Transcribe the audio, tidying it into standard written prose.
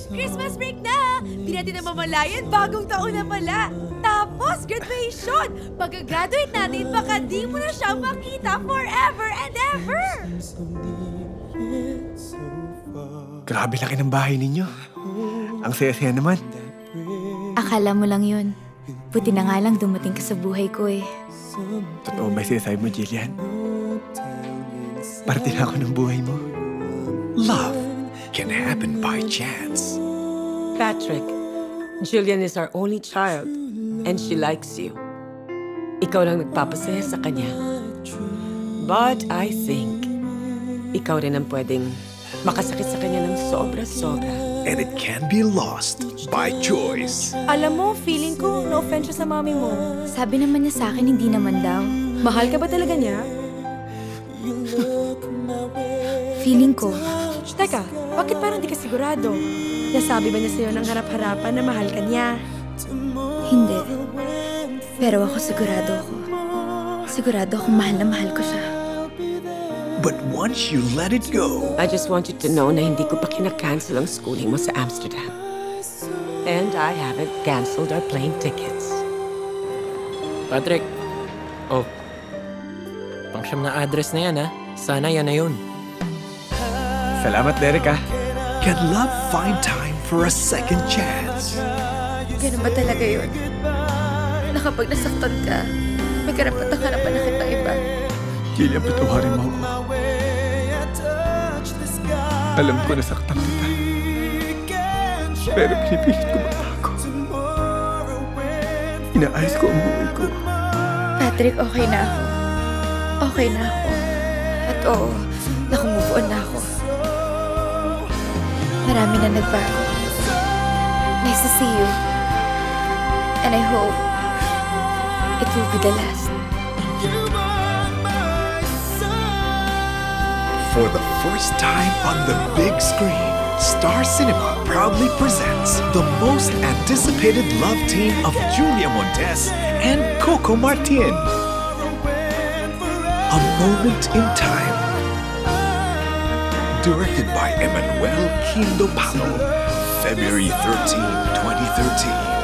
Christmas break na! Di natin namamalayan, bagong taon na pala. Tapos, graduation! Pagka-graduate natin, baka di mo na siya makita forever and ever! Grabe laki ng bahay ninyo. Ang saya-saya naman. Akala mo lang yun. Buti na nga lang dumating ka sa buhay ko eh. Totoo ba sinasabi mo, Jillian? Parte na ako ng buhay mo. Love can happen by chance. Patrick, Jillian is our only child and she likes you. Ikaw lang nagpapasaya sa kanya. But I think ikaw rin ang pwedeng makasakit sa kanya ng sobra-sobra. And it can be lost by choice. Alam mo, feeling ko, na-offend siya sa mami mo. Sabi naman niya sa akin, hindi naman daw. Mahal ka ba talaga niya? Feeling ko, Teka, bakit parang di ka sigurado? Nasabi ba niya sa'yo ng harap-harapan na mahal ka niya? hindi. Pero ako sigurado ako. Sigurado akong mahal na mahal ko siya. But once you let it go, I just want you to know na hindi ko pa kinakancel ang schooling mo sa Amsterdam. And I haven't canceled our plane tickets. Patrick. Oh. Pangsyam na address na yan, ha? Sana yan na yun. Salamat, Derek, ah. can love find time for a second chance? Ganun ba talaga yun? Na kapag nasaktan ka, may karapatan ka na panakit ng iba. Jillian, patawarin mo ako. Alam ko nasaktan kita. Pero pinipilit ko magbago. Inaayos ko ang buhay ko. Patrick, okay na ako. Okay na ako. At oo, nakumove on na ako. Marami na nagbago. Nice to see you. And I hope it will be the last. For the first time on the big screen, Star Cinema proudly presents the most anticipated love team of Julia Montes and Coco Martin. A Moment in Time. Directed by Emmanuel Quindopalo, February 13, 2013.